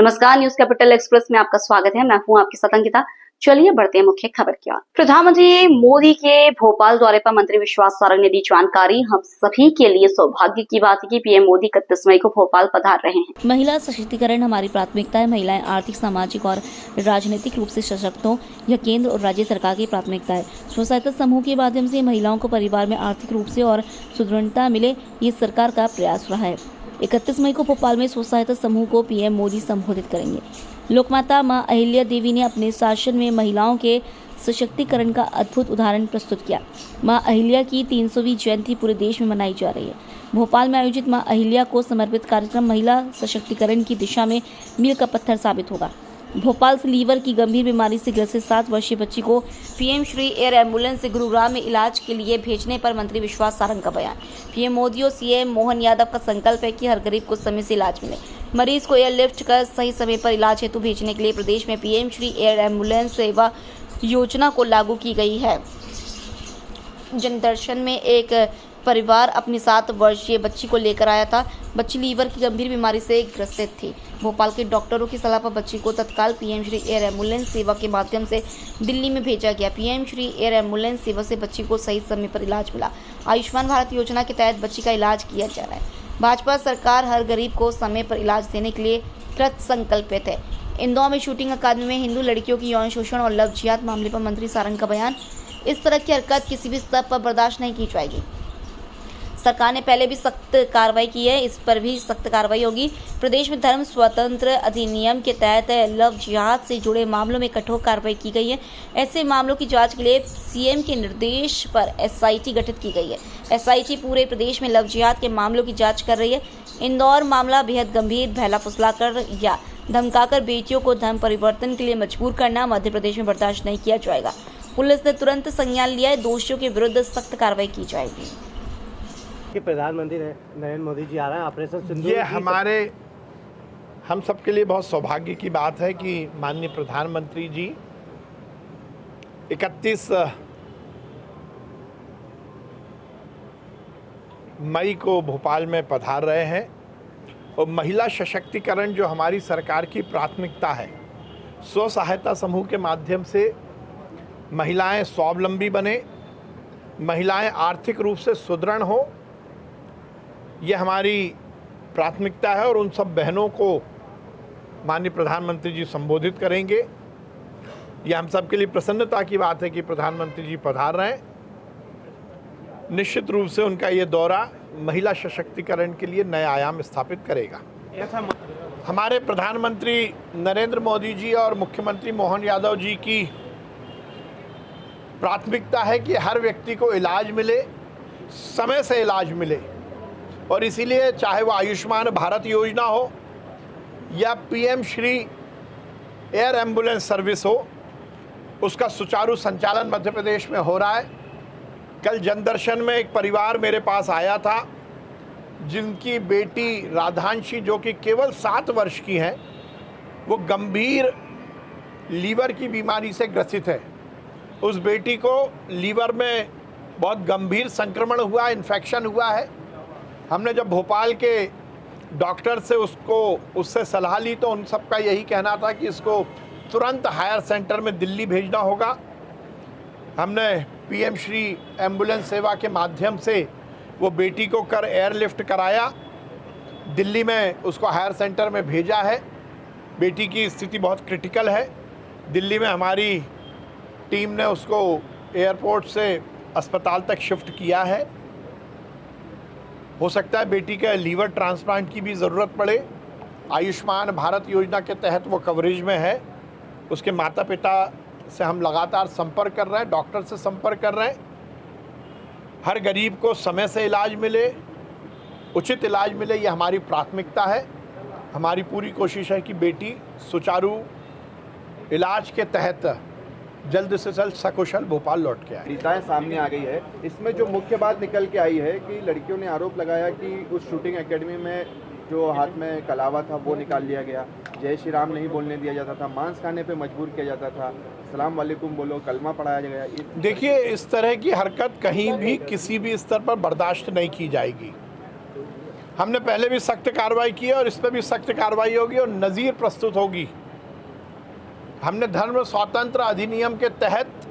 नमस्कार, news capital express में आपका स्वागत है। मैं हूं आपके साथ अंकिता। चलिए बढ़ते हैं मुख्य खबर की ओर। प्रधानमंत्री मोदी के भोपाल दौरे पर मंत्री विश्वास सारंग ने दी जानकारी। हम सभी के लिए सौभाग्य की बात है कि पीएम मोदी 31 मई को भोपाल पधार रहे हैं। महिला सशक्तिकरण हमारी प्राथमिकता है। महिलाएं आर्थिक, सामाजिक और राजनीतिक रूप से सशक्त हों, यह केंद्र और राज्य सरकार की प्राथमिकता है। स्वसहायता समूह के माध्यम से महिलाओं को परिवार में आर्थिक रूप से और सुदृढ़ता मिले, ये सरकार का प्रयास रहा है। 31 मई को भोपाल में स्वसहायता समूह को पीएम मोदी संबोधित करेंगे। लोकमाता मां अहिल्या देवी ने अपने शासन में महिलाओं के सशक्तिकरण का अद्भुत उदाहरण प्रस्तुत किया। मां अहिल्या की 300वीं जयंती पूरे देश में मनाई जा रही है। भोपाल में आयोजित मां अहिल्या को समर्पित कार्यक्रम महिला सशक्तिकरण की दिशा में मील का पत्थर साबित होगा। भोपाल से लीवर की गंभीर बीमारी से ग्रसित 7 वर्षीय बच्ची को पीएम श्री एयर एम्बुलेंस से गुरुग्राम में इलाज के लिए भेजने पर मंत्री विश्वास सारंग का बयान। पीएम मोदी और सीएम मोहन यादव का संकल्प है कि हर गरीब को समय से इलाज मिले। मरीज को एयरलिफ्ट कर सही समय पर इलाज हेतु भेजने के लिए प्रदेश में पीएम श्री एयर एम्बुलेंस सेवा योजना को लागू की गई है। जनदर्शन में एक परिवार अपनी 7 वर्षीय बच्ची को लेकर आया था। बच्ची लीवर की गंभीर बीमारी से ग्रसित थी। भोपाल के डॉक्टरों की सलाह पर बच्ची को तत्काल पीएम श्री एयर एम्बुलेंस सेवा के माध्यम से दिल्ली में भेजा गया। पीएम श्री एयर एम्बुलेंस सेवा से बच्ची को सही समय पर इलाज मिला। आयुष्मान भारत योजना के तहत बच्ची का इलाज किया जा रहा है। भाजपा सरकार हर गरीब को समय पर इलाज देने के लिए कृत संकल्पित है। इंदौर में शूटिंग अकादमी में हिंदू लड़कियों की यौन शोषण और लव जिहाद मामले पर मंत्री सारंग का बयान। इस तरह की हरकत किसी भी स्तर पर बर्दाश्त नहीं की जाएगी। सरकार ने पहले भी सख्त कार्रवाई की है, इस पर भी सख्त कार्रवाई होगी। प्रदेश में धर्म स्वतंत्र अधिनियम के तहत लव जिहाद से जुड़े मामलों में कठोर कार्रवाई की गई है। ऐसे मामलों की जांच के लिए सीएम के निर्देश पर एसआईटी गठित की गई है। एसआईटी पूरे प्रदेश में लव जिहाद के मामलों की जांच कर रही है। इंदौर मामला बेहद गंभीर, बहला फुसलाकर या धमकाकर बेटियों को धर्म परिवर्तन के लिए मजबूर करना मध्य प्रदेश में बर्दाश्त नहीं किया जाएगा। पुलिस ने तुरंत संज्ञान लिया है। दोषियों के विरुद्ध सख्त कार्रवाई की जाएगी। प्रधानमंत्री नरेंद्र मोदी जी आ रहे हैं ऑपरेशन सिंदूर। ये हम सब के लिए बहुत सौभाग्य की बात है कि माननीय प्रधानमंत्री जी 31 मई को भोपाल में पधार रहे हैं और महिला सशक्तिकरण जो हमारी सरकार की प्राथमिकता है, स्व सहायता समूह के माध्यम से महिलाएं स्वावलंबी बने, महिलाएं आर्थिक रूप से सुदृढ़ हों, ये हमारी प्राथमिकता है और उन सब बहनों को माननीय प्रधानमंत्री जी संबोधित करेंगे। ये हम सब के लिए प्रसन्नता की बात है कि प्रधानमंत्री जी पधार रहे हैं। निश्चित रूप से उनका ये दौरा महिला सशक्तिकरण के लिए नए आयाम स्थापित करेगा। हमारे प्रधानमंत्री नरेंद्र मोदी जी और मुख्यमंत्री मोहन यादव जी की प्राथमिकता है कि हर व्यक्ति को इलाज मिले, समय से इलाज मिले, और इसीलिए चाहे वो आयुष्मान भारत योजना हो या PM Shri air ambulance service हो, उसका सुचारू संचालन मध्य प्रदेश में हो रहा है। कल जनदर्शन में एक परिवार मेरे पास आया था जिनकी बेटी राधांशी, जो कि केवल 7 वर्ष की है, वो गंभीर लीवर की बीमारी से ग्रसित है। उस बेटी को लीवर में बहुत गंभीर संक्रमण हुआ, इन्फेक्शन हुआ है। हमने जब भोपाल के डॉक्टर से उससे सलाह ली तो उन सबका यही कहना था कि इसको तुरंत हायर सेंटर में दिल्ली भेजना होगा। हमने पीएम श्री एम्बुलेंस सेवा के माध्यम से वो बेटी को एयरलिफ्ट कराया, दिल्ली में उसको हायर सेंटर में भेजा है। बेटी की स्थिति बहुत क्रिटिकल है। दिल्ली में हमारी टीम ने उसको एयरपोर्ट से अस्पताल तक शिफ्ट किया है। हो सकता है बेटी के लीवर ट्रांसप्लांट की भी ज़रूरत पड़े। आयुष्मान भारत योजना के तहत वो कवरेज में है। उसके माता पिता से हम लगातार संपर्क कर रहे हैं, डॉक्टर से संपर्क कर रहे हैं। हर गरीब को समय से इलाज मिले, उचित इलाज मिले, ये हमारी प्राथमिकता है। हमारी पूरी कोशिश है कि बेटी सुचारू इलाज के तहत जल्द से जल्द सकुशल भोपाल लौट के आए। रिताएं सामने आ गई है। इसमें जो मुख्य बात निकल के आई है कि लड़कियों ने आरोप लगाया कि उस शूटिंग एकेडमी में जो हाथ में कलावा था वो निकाल लिया गया, जय श्री राम नहीं बोलने दिया जाता था, मांस खाने पे मजबूर किया जाता था, सलाम वालेकुम बोलो, कलमा पढ़ाया गया। देखिए, इस तरह की हरकत कहीं भी किसी भी स्तर पर बर्दाश्त नहीं की जाएगी। हमने पहले भी सख्त कार्रवाई की है और इस पर भी सख्त कार्रवाई होगी और नज़ीर प्रस्तुत होगी। हमने धर्म स्वतंत्र अधिनियम के तहत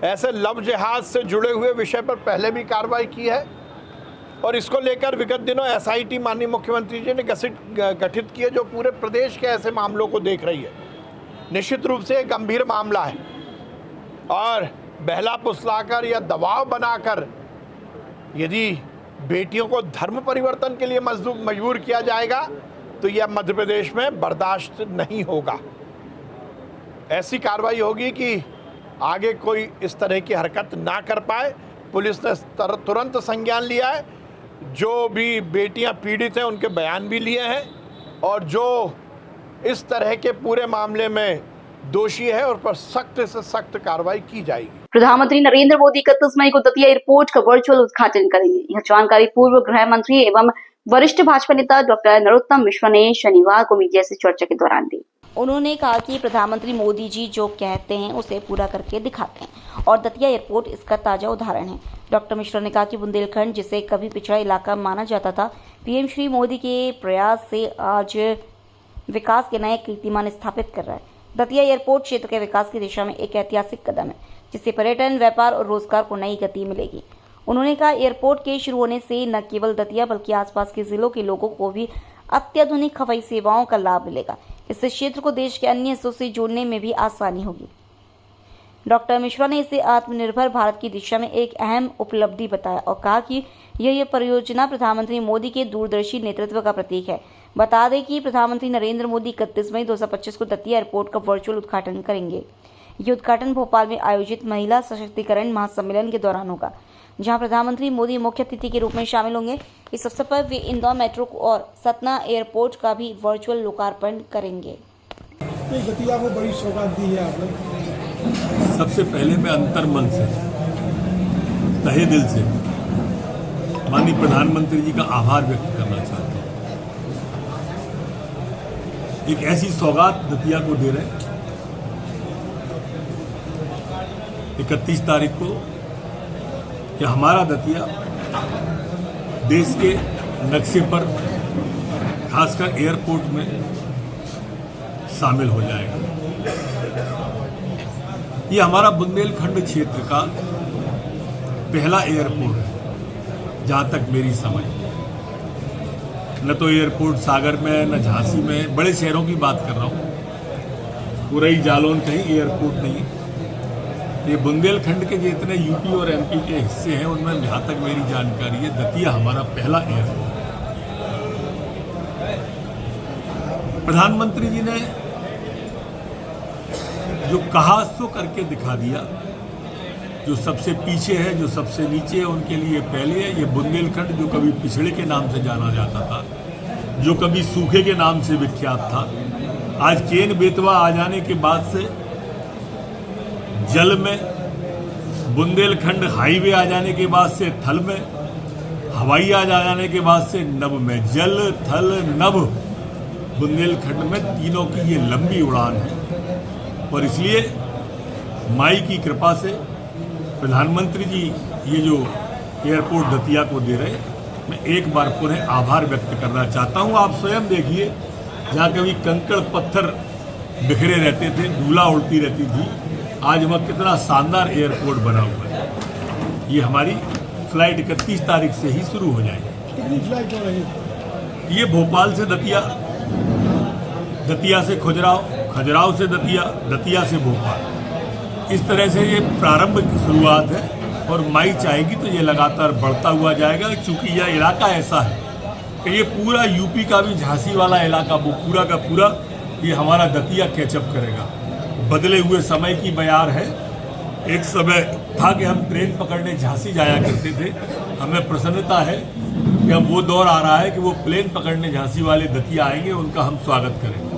ऐसे लव जिहाद से जुड़े हुए विषय पर पहले भी कार्रवाई की है और इसको लेकर विगत दिनों SIT माननीय मुख्यमंत्री जी ने गठित की है, जो पूरे प्रदेश के ऐसे मामलों को देख रही है। निश्चित रूप से एक गंभीर मामला है और बहला फुसलाकर या दबाव बनाकर यदि बेटियों को धर्म परिवर्तन के लिए मजबूर किया जाएगा तो यह मध्य प्रदेश में बर्दाश्त नहीं होगा। ऐसी कार्रवाई होगी कि आगे कोई इस तरह की हरकत ना कर पाए। पुलिस ने तुरंत संज्ञान लिया है, जो भी बेटियां पीड़ित हैं उनके बयान भी लिए हैं और जो इस तरह के पूरे मामले में दोषी है उस पर सख्त से सख्त कार्रवाई की जाएगी। प्रधानमंत्री नरेंद्र मोदी 31 मई को दतिया एयरपोर्ट का वर्चुअल उद्घाटन करेंगे। यह जानकारी पूर्व गृह मंत्री एवं वरिष्ठ भाजपा नेता डॉक्टर नरोत्तम मिश्रा ने शनिवार को मीडिया से चर्चा के दौरान दी। उन्होंने कहा कि प्रधानमंत्री मोदी जी जो कहते हैं उसे पूरा करके दिखाते हैं और दतिया एयरपोर्ट इसका ताजा उदाहरण है। डॉक्टर मिश्रा ने कहा कि बुंदेलखंड जिसे कभी पिछड़ा इलाका माना जाता था, पीएम श्री मोदी के प्रयास से आज विकास के नए कीर्तिमान स्थापित कर रहा है। दतिया एयरपोर्ट क्षेत्र के विकास की दिशा में एक ऐतिहासिक कदम है, जिससे पर्यटन, व्यापार और रोजगार को नई गति मिलेगी। उन्होंने कहा एयरपोर्ट के शुरू होने से न केवल दतिया बल्कि आसपास के जिलों के लोगों को भी अत्याधुनिक हवाई सेवाओं का लाभ मिलेगा। इससे क्षेत्र को देश के अन्य हिस्सों से जोड़ने में भी आसानी होगी। डॉक्टर मिश्रा ने इसे आत्मनिर्भर भारत की दिशा में एक अहम उपलब्धि बताया और कहा कि यह परियोजना प्रधानमंत्री मोदी के दूरदर्शी नेतृत्व का प्रतीक है। बता दें कि प्रधानमंत्री नरेंद्र मोदी 31 मई 2025 को दतिया एयरपोर्ट का वर्चुअल उद्घाटन करेंगे। ये उद्घाटन भोपाल में आयोजित महिला सशक्तिकरण महासम्मेलन के दौरान होगा, जहां प्रधानमंत्री मोदी मुख्य अतिथि के रूप में शामिल होंगे। इस अवसर पर वे इंदौर मेट्रो और सतना एयरपोर्ट का भी वर्चुअल लोकार्पण करेंगे। दतिया को बड़ी सौगात दी है आपने। सबसे पहले मैं अंतर्मन से, तहे दिल से माननीय प्रधानमंत्री जी का आभार व्यक्त करना चाहता हूँ। एक ऐसी सौगात दतिया को दे रहे 31 तारीख को कि हमारा दतिया देश के नक्शे पर खासकर एयरपोर्ट में शामिल हो जाएगा। ये हमारा बुंदेलखंड क्षेत्र का पहला एयरपोर्ट है जहाँ तक मेरी समझ। न तो एयरपोर्ट सागर में, न झांसी में, बड़े शहरों की बात कर रहा हूँ। पुरई, जालौन कहीं एयरपोर्ट नहीं है। ये बुंदेलखंड के जितने यूपी और एमपी के हिस्से हैं उनमें जहाँ तक मेरी जानकारी है दतिया हमारा पहला एयरपोर्ट। प्रधानमंत्री जी ने जो कहा सो करके दिखा दिया। जो सबसे पीछे है, जो सबसे नीचे है, उनके लिए पहले है। ये बुंदेलखंड जो कभी पिछड़े के नाम से जाना जाता था, जो कभी सूखे के नाम से विख्यात था, आज केन बेतवा आ जाने के बाद से जल में, बुंदेलखंड हाईवे आ जाने के बाद से थल में, हवाई आ जाने के बाद से नभ में, जल, थल, नभ, बुंदेलखंड में तीनों की ये लंबी उड़ान है। और इसलिए माई की कृपा से प्रधानमंत्री जी ये जो एयरपोर्ट दतिया को दे रहे, मैं एक बार पुनः आभार व्यक्त करना चाहता हूँ। आप स्वयं देखिए, जहाँ कभी कंकड़ पत्थर बिखरे रहते थे, धूला उड़ती रहती थी, आज वह कितना शानदार एयरपोर्ट बना हुआ है। ये हमारी फ्लाइट 31 तारीख से ही शुरू हो जाएगी। कितनी फ्लाइट हो रही है? ये भोपाल से दतिया, दतिया से खजुराहो, खजुराहो से दतिया, दतिया से भोपाल। इस तरह से ये प्रारंभ की शुरुआत है और माई चाहेगी तो ये लगातार बढ़ता हुआ जाएगा। क्योंकि यह इलाका ऐसा है कि ये पूरा यूपी का भी झांसी वाला इलाका, वो पूरा का पूरा ये हमारा दतिया कैचअप करेगा। बदले हुए समय की बयार है। एक समय था कि हम ट्रेन पकड़ने झांसी जाया करते थे। हमें प्रसन्नता है कि अब वो दौर आ रहा है कि वो प्लेन पकड़ने झांसी वाले दतिया आएंगे, उनका हम स्वागत करेंगे।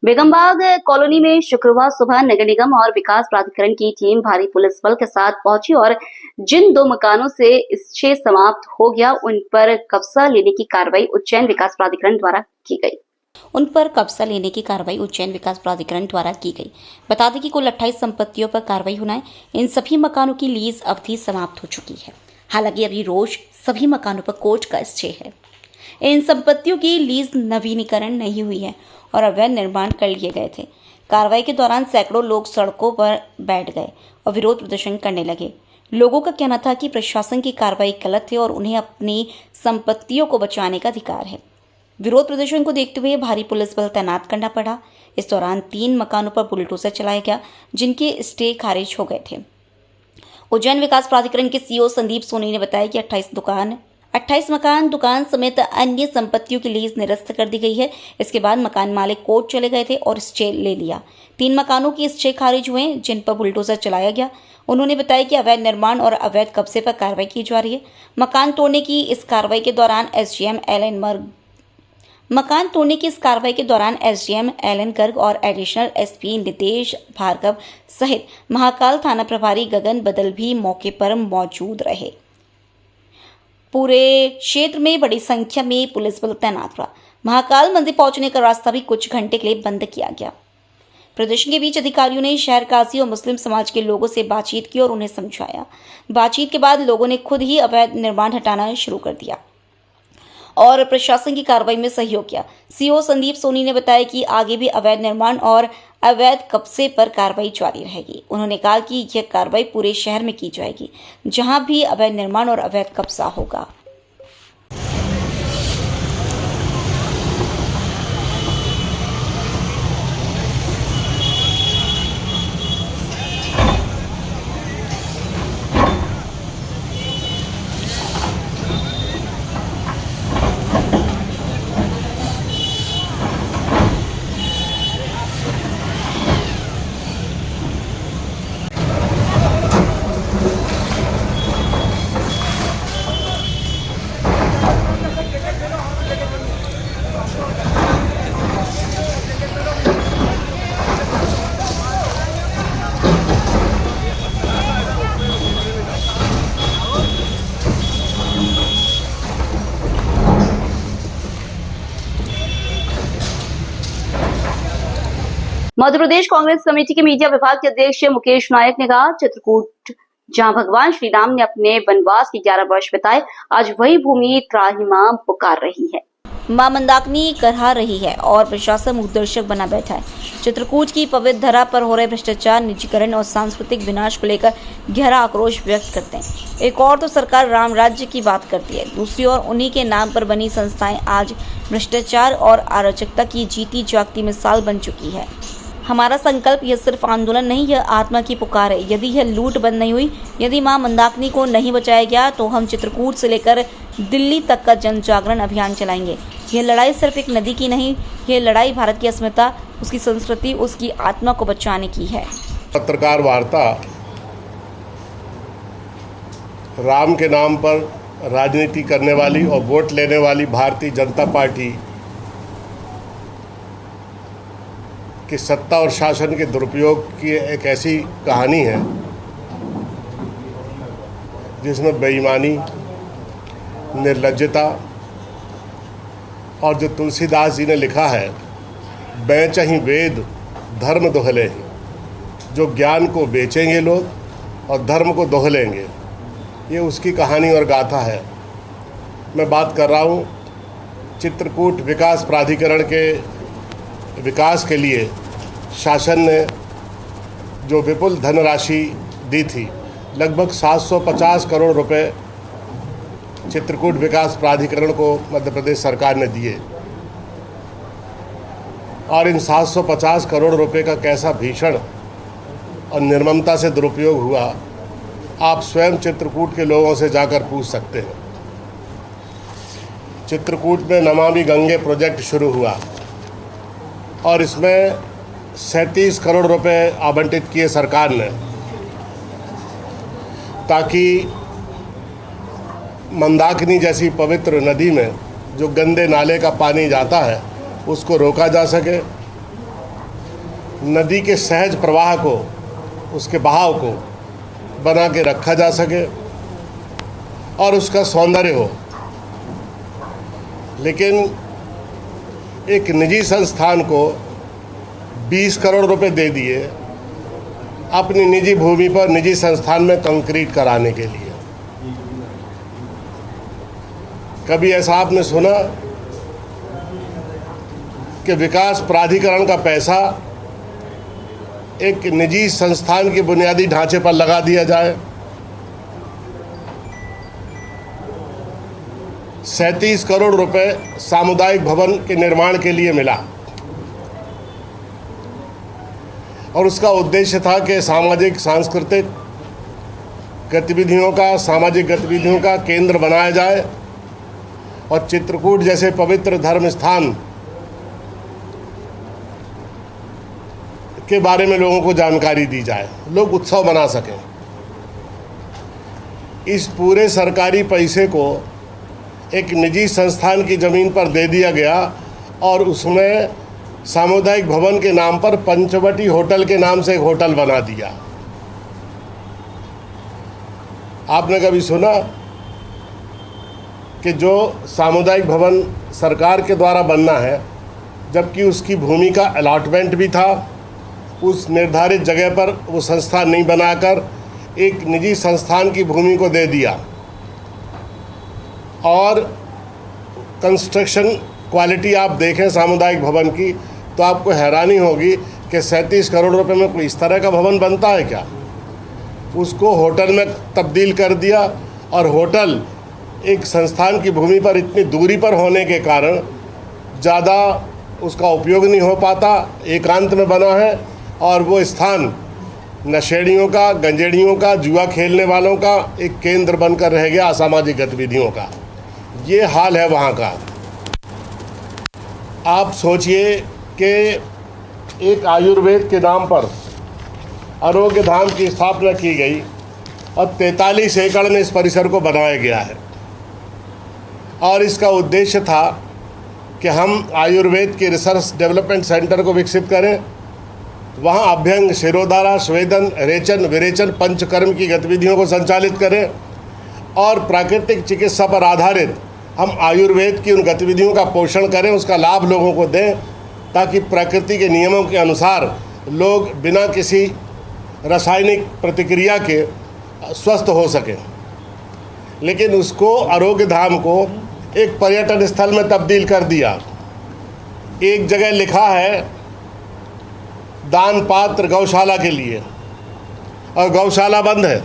बेगमबाग कॉलोनी में शुक्रवार सुबह नगर निगम और विकास प्राधिकरण की टीम भारी पुलिस बल के साथ पहुंची और जिन 2 मकानों से स्टे समाप्त हो गया उन पर कब्जा लेने की कार्रवाई उज्जैन विकास प्राधिकरण द्वारा की गई। बता दें कि कुल 28 संपत्तियों पर कार्रवाई होना है। इन सभी मकानों की लीज अवधि समाप्त हो चुकी है। हालांकि अभी रोज सभी मकानों पर कोर्ट का स्टे है। इन संपत्तियों की लीज नवीनीकरण नहीं हुई है और अवैध निर्माण कर लिए गए थे। कार्रवाई के दौरान सैकड़ों लोग सड़कों पर बैठ गए और विरोध प्रदर्शन करने लगे। लोगों का कहना था कि प्रशासन की कार्रवाई गलत है और उन्हें अपनी संपत्तियों को बचाने का अधिकार है। विरोध प्रदर्शन को देखते हुए भारी पुलिस बल तैनात करना पड़ा। इस दौरान 3 मकानों पर बुलडोजर चलाया गया, जिनके स्टे खारिज हो गए थे। उज्जैन विकास प्राधिकरण के सीईओ संदीप सोनी ने बताया कि 28 मकान, दुकान समेत अन्य संपत्तियों की लीज निरस्त कर दी गई है। इसके बाद मकान मालिक कोर्ट चले गए थे और स्टे ले लिया। 3 मकानों की स्टे खारिज हुए, जिन पर बुलडोजर चलाया गया। उन्होंने बताया कि अवैध निर्माण और अवैध कब्जे पर कार्रवाई की जा रही है। मकान तोड़ने की इस कार्रवाई के दौरान एसडीएम एलन गर्ग और एडिशनल एसपी नितेश भार्गव सहित महाकाल थाना प्रभारी गगन बदल भी मौके पर मौजूद रहे। पूरे क्षेत्र में बड़ी संख्या में पुलिस बल तैनात रहा। महाकाल मंदिर पहुंचने का रास्ता भी कुछ घंटे के लिए बंद किया गया। प्रदर्शन के बीच अधिकारियों ने शहरकाजी और मुस्लिम समाज के लोगों से बातचीत की और उन्हें समझाया। बातचीत के बाद लोगों ने खुद ही अवैध निर्माण हटाना शुरू कर दिया और प्रशासन की कार्रवाई में सहयोग किया। सीईओ संदीप सोनी ने बताया कि आगे भी अवैध निर्माण और अवैध कब्जे पर कार्रवाई जारी रहेगी। उन्होंने कहा कि यह कार्रवाई पूरे शहर में की जाएगी, जहां भी अवैध निर्माण और अवैध कब्जा होगा। मध्य प्रदेश कांग्रेस कमेटी के मीडिया विभाग के अध्यक्ष मुकेश नायक ने कहा, चित्रकूट जहां भगवान श्री राम ने अपने वनवास के 11 वर्ष बिताए, आज वही भूमि त्राहिमाम पुकार रही है। मां मंदाकिनी करहा रही है और प्रशासन मुखदर्शक बना बैठा है। चित्रकूट की पवित्र धरा पर हो रहे भ्रष्टाचार, निजीकरण और सांस्कृतिक विनाश को लेकर गहरा आक्रोश व्यक्त करते हैं। एक और तो सरकार राम राज्य की बात करती है, दूसरी ओर उन्हीं के नाम पर बनी संस्थाएं आज भ्रष्टाचार और अराजकता की जीती जागती मिसाल बन चुकी है। हमारा संकल्प यह सिर्फ आंदोलन नहीं, यह आत्मा की पुकार है। यदि यह लूट बंद नहीं हुई, यदि मां मंदाकिनी को नहीं बचाया गया, तो हम चित्रकूट से लेकर दिल्ली तक का जन जागरण अभियान चलाएंगे। यह लड़ाई सिर्फ एक नदी की नहीं, यह लड़ाई भारत की अस्मिता, उसकी संस्कृति, उसकी आत्मा को बचाने की है। पत्रकार वार्ता राम के नाम पर राजनीति करने वाली और वोट लेने वाली भारतीय जनता पार्टी कि सत्ता और शासन के दुरुपयोग की एक ऐसी कहानी है जिसमें बेईमानी, निर्लज्जता और जो तुलसीदास जी ने लिखा है, बेचहीं वेद धर्म दोहले, जो ज्ञान को बेचेंगे लोग और धर्म को दोहलेंगे, ये उसकी कहानी और गाथा है। मैं बात कर रहा हूँ चित्रकूट विकास प्राधिकरण के विकास के लिए शासन ने जो विपुल धनराशि दी थी, लगभग 750 करोड़ रुपए चित्रकूट विकास प्राधिकरण को मध्य प्रदेश सरकार ने दिए और इन 750 करोड़ रुपए का कैसा भीषण और निर्ममता से दुरुपयोग हुआ, आप स्वयं चित्रकूट के लोगों से जाकर पूछ सकते हैं। चित्रकूट में नमामि गंगे प्रोजेक्ट शुरू हुआ और इसमें 37 करोड़ रुपए आवंटित किए सरकार ने, ताकि मंदाकिनी जैसी पवित्र नदी में जो गंदे नाले का पानी जाता है उसको रोका जा सके, नदी के सहज प्रवाह को, उसके बहाव को बना के रखा जा सके और उसका सौंदर्य हो। लेकिन एक निजी संस्थान को 20 करोड़ रुपए दे दिए अपनी निजी भूमि पर निजी संस्थान में कंक्रीट कराने के लिए। कभी ऐसा आपने सुना कि विकास प्राधिकरण का पैसा एक निजी संस्थान के बुनियादी ढांचे पर लगा दिया जाए? 37 करोड़ रुपए सामुदायिक भवन के निर्माण के लिए मिला और उसका उद्देश्य था कि सामाजिक सांस्कृतिक गतिविधियों का, सामाजिक गतिविधियों का केंद्र बनाया जाए और चित्रकूट जैसे पवित्र धर्म स्थान के बारे में लोगों को जानकारी दी जाए, लोग उत्सव मना सकें। इस पूरे सरकारी पैसे को एक निजी संस्थान की ज़मीन पर दे दिया गया और उसमें सामुदायिक भवन के नाम पर पंचवटी होटल के नाम से एक होटल बना दिया। आपने कभी सुना कि जो सामुदायिक भवन सरकार के द्वारा बनना है, जबकि उसकी भूमि का अलॉटमेंट भी था, उस निर्धारित जगह पर वो संस्थान नहीं बनाकर एक निजी संस्थान की भूमि को दे दिया और कंस्ट्रक्शन क्वालिटी आप देखें सामुदायिक भवन की तो आपको हैरानी होगी कि 37 करोड़ रुपए में कोई इस तरह का भवन बनता है क्या? उसको होटल में तब्दील कर दिया और होटल एक संस्थान की भूमि पर इतनी दूरी पर होने के कारण ज़्यादा उसका उपयोग नहीं हो पाता, एकांत में बना है और वो स्थान नशेड़ियों का, गंजेड़ियों का, जुआ खेलने वालों का एक केंद्र बनकर रह गया, असामाजिक गतिविधियों का। ये हाल है वहाँ का। आप सोचिए कि एक आयुर्वेद के नाम पर आरोग्य धाम की स्थापना की गई और 43 एकड़ में इस परिसर को बनाया गया है और इसका उद्देश्य था कि हम आयुर्वेद के रिसर्च डेवलपमेंट सेंटर को विकसित करें, वहाँ अभ्यंग, शिरोधारा, स्वेदन, रेचन, विरेचन, पंचकर्म की गतिविधियों को संचालित करें और प्राकृतिक चिकित्सा पर आधारित हम आयुर्वेद की उन गतिविधियों का पोषण करें, उसका लाभ लोगों को दें ताकि प्रकृति के नियमों के अनुसार लोग बिना किसी रासायनिक प्रतिक्रिया के स्वस्थ हो सकें। लेकिन उसको, आरोग्य धाम को एक पर्यटन स्थल में तब्दील कर दिया। एक जगह लिखा है दान पात्र गौशाला के लिए और गौशाला बंद है।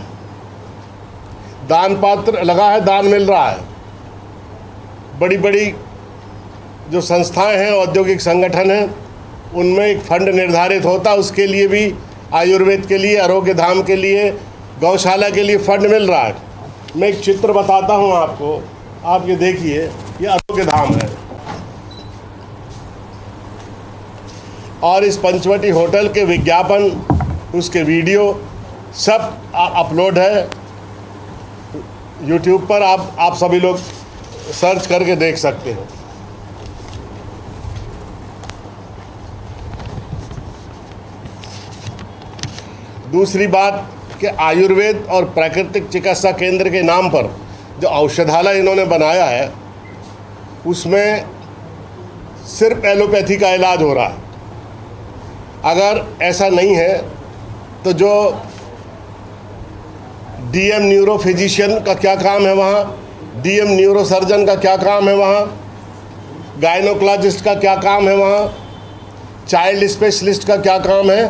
दान पात्र लगा है, दान मिल रहा है। बड़ी बड़ी जो संस्थाएं हैं, औद्योगिक संगठन हैं, उनमें एक फंड निर्धारित होता, उसके लिए भी आयुर्वेद के लिए, आरोग्य धाम के लिए, गौशाला के लिए फंड मिल रहा है। मैं एक चित्र बताता हूं आपको, आप ये देखिए, ये आरोग्य धाम है और इस पंचवटी होटल के विज्ञापन, उसके वीडियो सब अपलोड है यूट्यूब पर। आप सभी लोग सर्च करके देख सकते हैं। दूसरी बात कि आयुर्वेद और प्राकृतिक चिकित्सा केंद्र के नाम पर जो औषधालय इन्होंने बनाया है, उसमें सिर्फ एलोपैथी का इलाज हो रहा है। अगर ऐसा नहीं है तो जो डीएम न्यूरो फिजिशियन का क्या काम है वहाँ, डीएम न्यूरो सर्जन का क्या काम है वहाँ, गायनोकोलॉजिस्ट का क्या काम है वहाँ, चाइल्ड स्पेशलिस्ट का क्या काम है,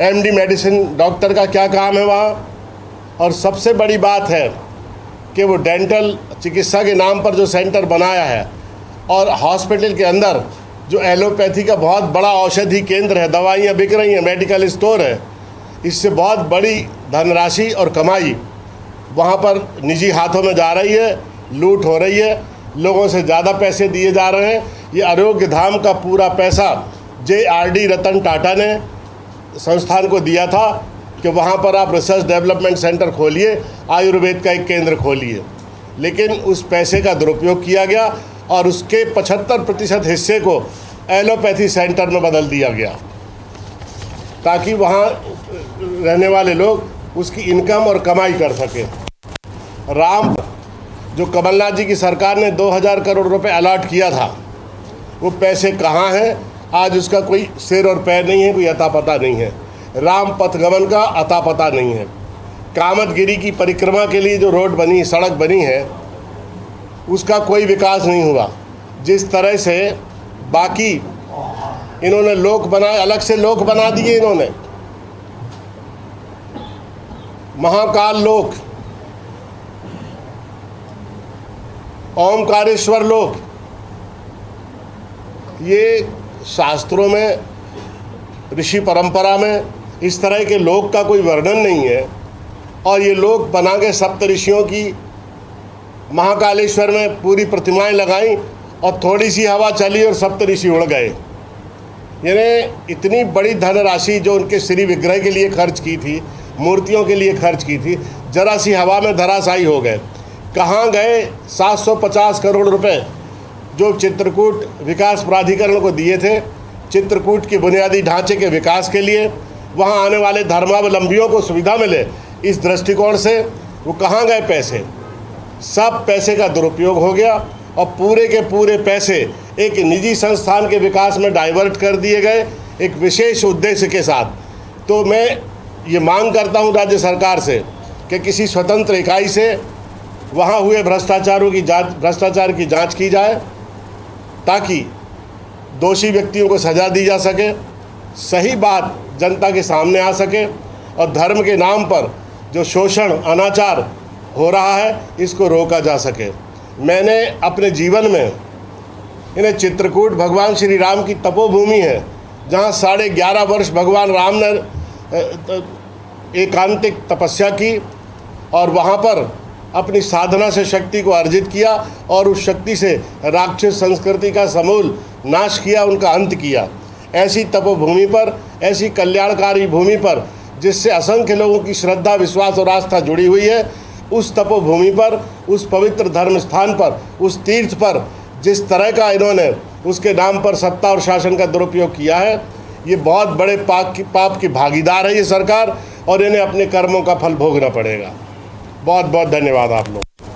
एमडी मेडिसिन डॉक्टर का क्या काम है वहाँ। और सबसे बड़ी बात है कि वो डेंटल चिकित्सा के नाम पर जो सेंटर बनाया है और हॉस्पिटल के अंदर जो एलोपैथी का बहुत बड़ा औषधि केंद्र है, दवाइयाँ बिक रही हैं, मेडिकल स्टोर है, इससे बहुत बड़ी धनराशि और कमाई वहाँ पर निजी हाथों में जा रही है, लूट हो रही है, लोगों से ज़्यादा पैसे दिए जा रहे हैं। ये आरोग्य धाम का पूरा पैसा JRD रतन टाटा ने संस्थान को दिया था कि वहाँ पर आप रिसर्च डेवलपमेंट सेंटर खोलिए, आयुर्वेद का एक केंद्र खोलिए। लेकिन उस पैसे का दुरुपयोग किया गया और उसके 75% हिस्से को एलोपैथी सेंटर में बदल दिया गया ताकि वहाँ रहने वाले लोग उसकी इनकम और कमाई कर सकें। राम, जो कमलनाथ जी की सरकार ने 2000 करोड़ रुपए अलॉट किया था, वो पैसे कहाँ हैं? आज उसका कोई सिर और पैर नहीं है, कोई अता पता नहीं है। राम पथगमन का अता पता नहीं है। कामतगिरी की परिक्रमा के लिए जो रोड बनी, सड़क बनी है, उसका कोई विकास नहीं हुआ। जिस तरह से बाकी इन्होंने लोक बनाए, अलग से लोक बना दिए इन्होंने, महाकाल लोक, ओमकारेश्वर लोक, ये शास्त्रों में, ऋषि परंपरा में इस तरह के लोक का कोई वर्णन नहीं है। और ये लोक बना के सप्त ऋषियों की महाकालेश्वर में पूरी प्रतिमाएं लगाई और थोड़ी सी हवा चली और सप्त ऋषि उड़ गए। यानी इतनी बड़ी धनराशि जो उनके श्री विग्रह के लिए खर्च की थी, मूर्तियों के लिए खर्च की थी, जरा सी हवा में धराशायी हो गए। कहाँ गए 750 करोड़ रुपए जो चित्रकूट विकास प्राधिकरण को दिए थे चित्रकूट के बुनियादी ढांचे के विकास के लिए, वहाँ आने वाले धर्मावलंबियों को सुविधा मिले, इस दृष्टिकोण से वो कहाँ गए पैसे? सब पैसे का दुरुपयोग हो गया और पूरे के पूरे पैसे एक निजी संस्थान के विकास में डाइवर्ट कर दिए गए एक विशेष उद्देश्य के साथ। तो मैं ये मांग करता हूँ राज्य सरकार से कि किसी स्वतंत्र इकाई से वहाँ हुए भ्रष्टाचार की जांच की जाए ताकि दोषी व्यक्तियों को सज़ा दी जा सके, सही बात जनता के सामने आ सके और धर्म के नाम पर जो शोषण अनाचार हो रहा है इसको रोका जा सके। मैंने अपने जीवन में इन्हें चित्रकूट भगवान श्री राम की तपोभूमि है जहाँ 11.5 वर्ष भगवान राम ने एकांतिक तपस्या की और वहाँ पर अपनी साधना से शक्ति को अर्जित किया और उस शक्ति से राक्षस संस्कृति का समूल नाश किया, उनका अंत किया। ऐसी तपोभूमि पर, ऐसी कल्याणकारी भूमि पर जिससे असंख्य लोगों की श्रद्धा, विश्वास और आस्था जुड़ी हुई है, उस तपोभूमि पर, उस पवित्र धर्म स्थान पर, उस तीर्थ पर जिस तरह का इन्होंने उसके नाम पर सत्ता और शासन का दुरुपयोग किया है, ये बहुत बड़े पाप की भागीदार है ये सरकार और इन्हें अपने कर्मों का फल भोगना पड़ेगा। बहुत बहुत धन्यवाद आप लोग।